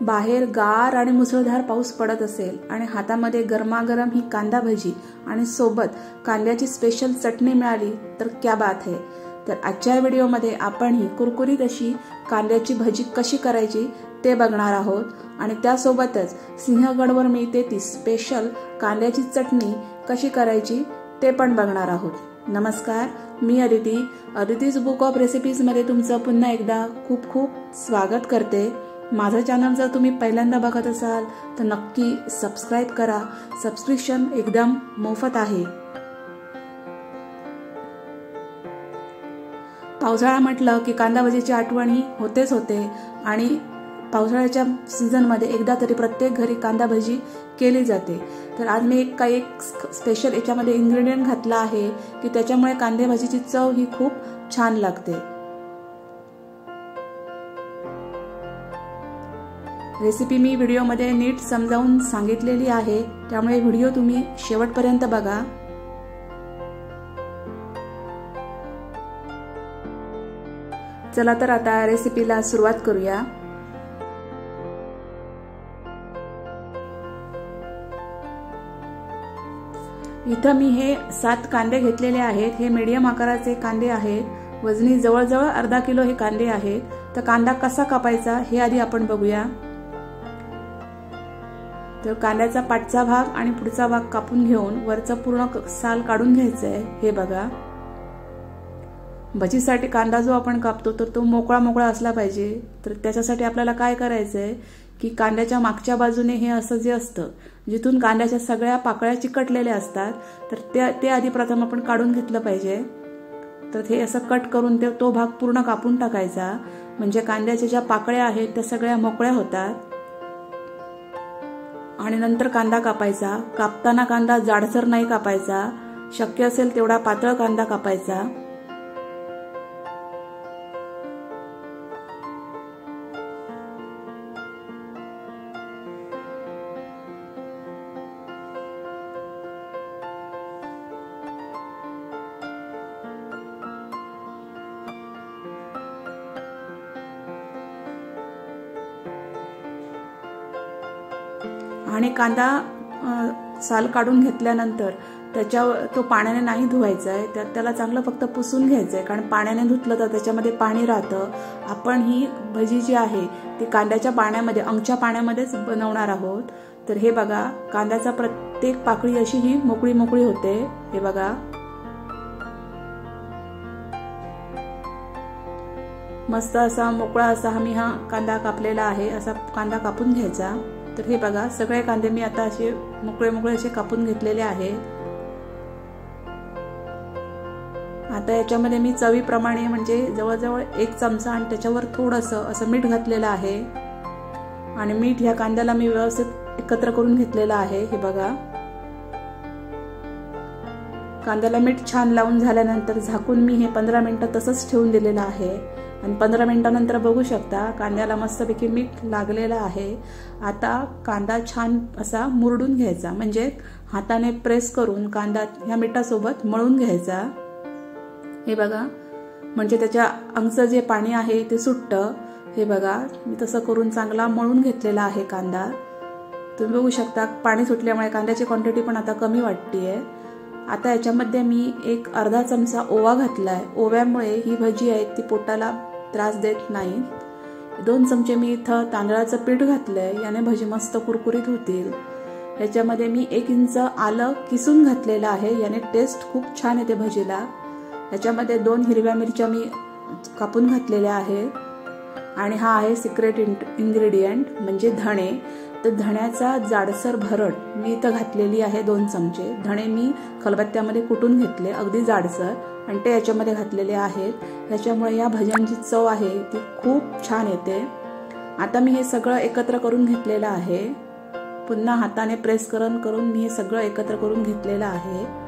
बाहेर गार आणि मुसळधार पाऊस पडत असेल आणि हातामध्ये गरमागरम ही कांदा भजी आणि सोबत कांद्याची स्पेशल चटणी मिळाली तर क्या बात है। तर आजच्या व्हिडिओमध्ये आपण ही कुरकुरीत अशी कांद्याची भजी कशी करायची ते बघणार आहोत आणि त्यासोबतच सिंहगडवर मिळते ती स्पेशल कांद्याची चटणी कशी करायची ते पण बघणार आहोत। नमस्कार, मी अदितीज बुक ऑफ रेसिपीज मध्ये तुमचं पुन्हा एकदा खूप खूप स्वागत करते। माझं चॅनल जर तुम्ही पहिल्यांदा बघत असाल तर नक्की सबस्क्राइब करा। सबस्क्रिप्शन एकदम मोफत आहे। पावसाळा म्हटलं की कांदा भजीची आठवण ही होतेच होते आणि पावसाळ्याच्या सीझन मध्ये एकदा तरी प्रत्येक घरी कांदा भजी केली जाते। तर आज मी एक स्पेशल याच्यामध्ये इन्ग्रेडियंट घातला आहे की त्याच्यामुळे कांदा भजीची चव ही खूप छान लागते। रेसिपी मी व्हिडिओमध्ये नीट समजावून सांगितलेली आहे, त्यामुळे व्हिडिओ तुम्ही शेवटपर्यंत बघा। चला तर आता रेसिपीला सुरुवात करूया। इथं मी हे 7 कांदे घेतलेले आहेत। हे मीडियम आकाराचे कांदे आहेत। वजनी जवळजवळ अर्धा किलो हे कांदे आहेत। तर कांदा कसा कापायचा हे आधी आपण बघूया। तर कांद्याचा पाठचा भाग आणि पुढचा भाग कापून घेऊन वरचा पूर्ण साल काढून घ्यायचा आहे। हे बघा, भजीसाठी कांदा जो आपण कापतो तर तो मोकळा मोकळा असला पाहिजे। तर त्याच्यासाठी आपल्याला काय करायचंय की कांद्याच्या मागच्या बाजूने हे असं जे असतं जिथून कांद्याच्या सगळ्या पाकळ्या चिकटलेल्या असतात तर ते आधी प्रथम आपण काढून घेतलं पाहिजे। तर हे असं कट करून तो भाग पूर्ण कापून टाकायचा, म्हणजे कांद्याच्या ज्या पाकळ्या आहेत त्या सगळ्या मोकळ्या होतात। आणि नंतर कांदा कापायचा। कापताना कांदा जाडसर नाही कापायचा, शक्य असेल तेवढा पातळ कांदा कापायचा। आणि कांदा साल काढून घेतल्यानंतर त्याच्यावर तो पाण्याने नाही धुवायचा आहे, त्याला चांगलं फक्त पुसून घ्यायचं आहे, कारण पाण्याने धुतलं तर त्याच्यामध्ये पाणी राहतं। आपण ही भजी जी आहे ती कांद्याच्या पाण्यामध्ये अंगच्या पाण्यामध्येच बनवणार आहोत। तर हे बघा, कांद्याचा प्रत्येक पाकळी अशी ही मोकळी मोकळी होते। हे बघा, मस्त असा मोकळा असा हा कांदा कापलेला आहे। असा कांदा कापून घ्यायचा। तर हे बघा, सगळे कांदे मी आता असे मोकळे मोकळे असे कापून घेतलेले आहेत। आता याच्यामध्ये मी चवीप्रमाणे म्हणजे जवळजवळ 1 चमचा आणि त्याच्यावर थोडंसं असं मीठ घातलेलं आहे। आणि मीठ ह्या कांद्याला मी व्यवस्थित एकत्र करून घेतलेलं आहे। हे बघा, कांद्याला मीठ छान लावून झाल्यानंतर झाकून मी हे 15 मिनिटं तसंच ठेवून दिलेलं आहे। आणि 15 मिनिटांनंतर बघू शकता कांद्याला मस्तपैकी मीठ लागलेलं आहे। आता कांदा छान असा मुरडून घ्यायचा, म्हणजे हाताने प्रेस करून कांदा ह्या मिठासोबत मळून घ्यायचा। हे बघा, म्हणजे त्याच्या अंगचं जे पाणी आहे ते सुटतं। हे बघा, मी तसं करून चांगला मळून घेतलेला आहे कांदा। तुम्ही बघू शकता पाणी सुटल्यामुळे कांद्याची क्वांटिटी पण आता कमी वाटतेय। आता याच्यामध्ये मी एक अर्धा चमचा ओवा घातलाय। ओव्यामुळे ही भजी आहे ती पोटाला त्रास देत नाही। 2 चमचे मी इथं तांदळाचं पीठ घातलंय, याने भजी मस्त कुरकुरीत होतील। याच्यामध्ये मी 1 इंच आलं किसून घातलेलं आहे, याने टेस्ट खूप छान येते भजीला। याच्यामध्ये 2 हिरव्या मिरच्या मी कापून घातलेल्या आहेत। आणि हा आहे सिक्रेट इन्ग्रेडियंट म्हणजे धणे। तर धण्याचा जाडसर भरड मी इथं घातलेली आहे 2 चमचे। धणे मी खलबत्त्यामध्ये कुटून घेतले अगदी जाडसर आणि ते याच्यामध्ये घातलेले आहेत। याच्यामुळे या भज्यांची चव आहे ती खूप छान येते। आता मी हे सगळं एकत्र करून घेतलेलं आहे। पुन्हा हाताने प्रेस करून मी हे सगळं एकत्र करून घेतलेलं आहे।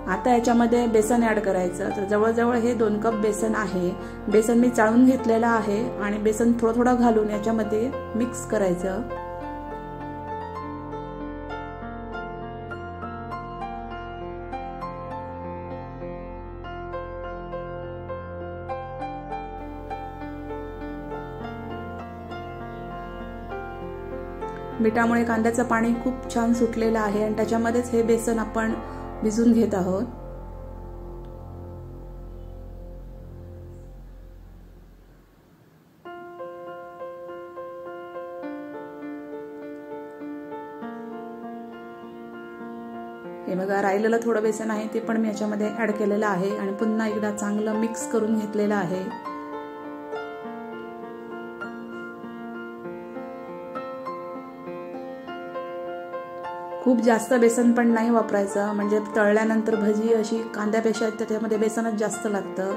आता याच्यामध्ये बेसन ऍड करायचं। तर जवळजवळ हे 2 कप बेसन आहे। बेसन मी चाळून घेतलेलं आहे आणि बेसन थोडं थोडं घालून याच्यामध्ये मिक्स करायचं। मिठामुळे कांद्याचं पाणी खूप छान सुटलेलं आहे आणि त्याच्यामध्येच हे बेसन आपण भिजून घेत आहोत। हे बघा, राहिलेलं थोडं बेसन आहे ते पण मी याच्यामध्ये ऍड केलेलं आहे आणि पुन्हा एकदा चांगलं मिक्स करून घेतलेलं आहे। खूप जास्त बेसन पण नाही वापरायचं, म्हणजे तळल्यानंतर भजी अशी कांद्यापेक्षा त्याच्यामध्ये बेसनच जास्त लागतं।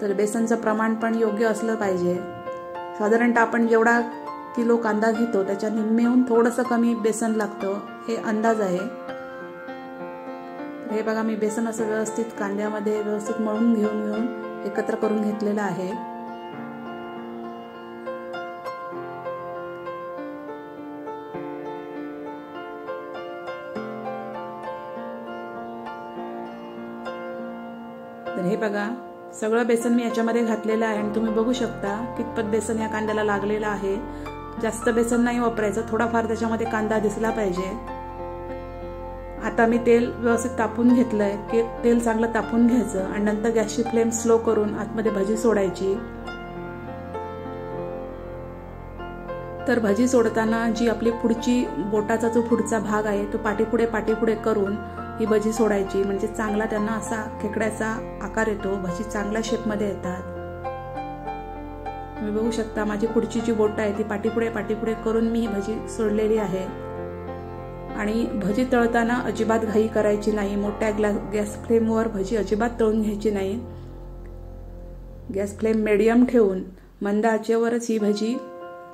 तर बेसनचं प्रमाण पण योग्य असलं पाहिजे। साधारणतः आपण जेवढा किलो कांदा घेतो त्याच्या निम्मेहून थोडंसं कमी बेसन लागतं, हे अंदाज आहे। हे बघा, मी बेसन असं व्यवस्थित कांद्यामध्ये व्यवस्थित मळून घेऊन एकत्र करून घेतलेलं आहे। तर हे बघा, सगळं बेसन मी याच्यामध्ये घातलेलं आहे आणि तुम्ही बघू शकता कितपत बेसन या कांद्याला लागलेलं आहे। जास्त बेसन नाही वापरायचं, थोडाफार त्याच्यामध्ये कांदा दिसला पाहिजे। आता मी तेल व्यवस्थित तापून घेतलंय की तेल चांगलं तापून घ्यायचं आणि नंतर गॅसची फ्लेम स्लो करून आतमध्ये भजी सोडायची। तर भजी सोडताना जी आपली पुढची बोटाचा जो पुढचा भाग आहे तो पाठीपुढे करून ही भजी सोडायची, म्हणजे चांगला त्यांना असा खेकड्याचा आकार येतो, भजी चांगल्या शेपमध्ये येतात। तुम्ही बघू शकता माझी पुढची जी बोट आहे ती पाठीपुढे करून मी ही भजी सोडलेली आहे। आणि भजी तळताना अजिबात घाई करायची नाही, मोठ्या गॅस फ्लेमवर भजी अजिबात तळून घ्यायची नाही। गॅस फ्लेम मीडियम ठेवून मंद आचेवरच ही भजी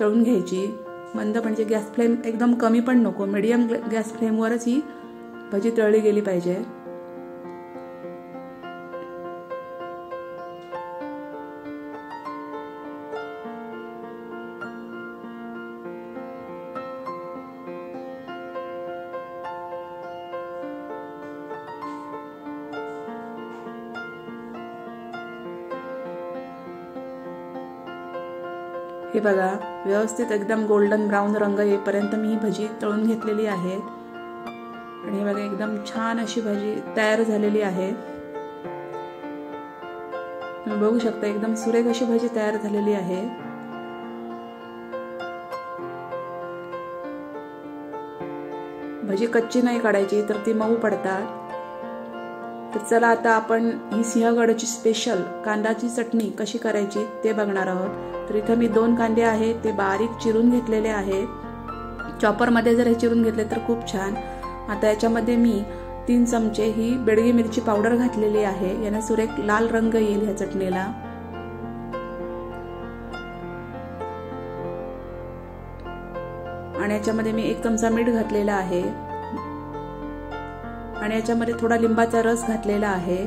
तळून घ्यायची। मंद म्हणजे गॅस फ्लेम एकदम कमी पण नको, मीडियम गॅस फ्लेमवरच ही भजी तळली गेली पाहिजे। हे बघा, व्यवस्थित एकदम गोल्डन ब्राऊन रंग येईपर्यंत मी ही भजी तळून घेतलेली आहे आणि हे बघा, एकदम छान अशी भजी तयार झालेली आहे। तुम्ही बघू शकता एकदम सुरेख अशी भजी तयार झालेली आहे। भजी कच्ची नाही काढायची, तर ती मऊ पडतात। तर चला आता आपण ही सिंहगडची स्पेशल कांद्याची चटणी कशी करायची ते बघणार आहोत। तर इथे मी 2 कांदे आहेत ते बारीक चिरून घेतलेले आहेत। चॉपरमध्ये जर हे चिरून घेतले तर खूप छान। आता याच्यामध्ये मी 3 चमचे ही बेडगी मिरची पावडर घातलेली आहे, याने सुरेख लाल रंग येईल ह्या चटणीला। आणि याच्यामध्ये मी 1 चमचा मीठ घातलेला आहे आणि याच्यामध्ये थोडा लिंबाचा रस घातलेला आहे।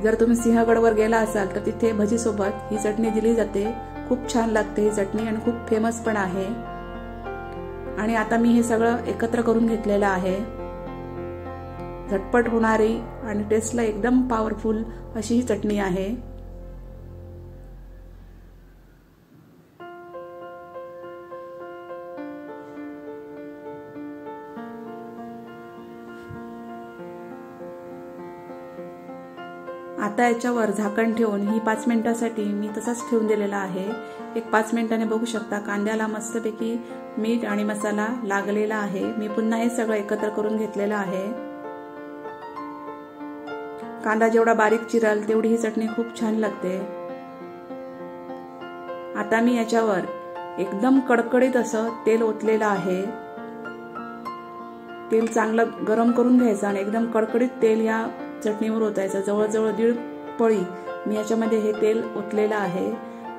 जर तुम्ही सिंहगडवर गेला असाल तर तिथे भजी सोबत ही चटणी दिली जाते, खूप छान लागते ही चटणी आणि खूप फेमस पण आहे। आणि आता मी हे सगळं एकत्र करून घेतलेलं आहे। झटपट होणारी आणि टेस्टला एकदम पॉवरफुल अशी ही चटणी आहे। आता याच्यावर झाकण ठेवून ही 5 मिनिटांसाठी मी तसाच ठेवून दिलेला आहे। एक 5 मिनिटांनी बघू शकता कांद्याला मस्तपैकी मीठ आणि मसाला लागलेला आहे। मी पुन्हा हे सगळं एकत्र करून घेतलेलं आहे। कांदा जेवढा बारीक चिराल तेवढी ही चटणी खूप छान लागते। आता मी याच्यावर एकदम कडकडीत असं तेल ओतलेलं आहे। तेल चांगलं गरम करून घ्यायचं आणि एकदम कडकडीत तेल या चटणीवर ओतायचं। जवळजवळ 1.5 पळी मी याच्यामध्ये हे तेल ओतलेलं आहे।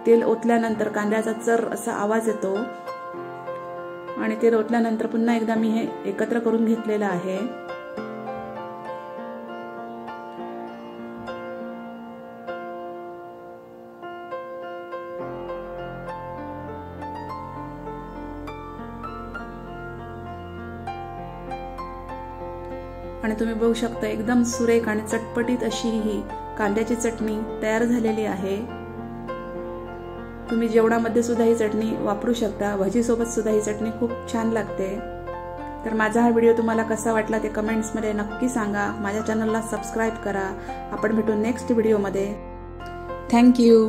तेल ओतल्यानंतर कांद्याचा चर असा आवाज येतो आणि तेल ओतल्यानंतर पुन्हा एकदा मी हे एकत्र करून घेतलेलं आहे। आणि तुम्ही बघू शकता एकदम सुरेख आणि चटपटीत अशी ही कांद्याची चटणी तयार झालेली आहे। तुम्ही जेवणामध्ये सुद्धा ही चटणी वापरू शकता, भजीसोबत सुद्धा ही चटणी खूप छान लागते। तर माझा हा व्हिडिओ तुम्हाला कसा वाटला ते कमेंट्समध्ये नक्की सांगा। माझ्या चॅनलला सबस्क्राईब करा। आपण भेटू नेक्स्ट व्हिडिओमध्ये। थँक्यू।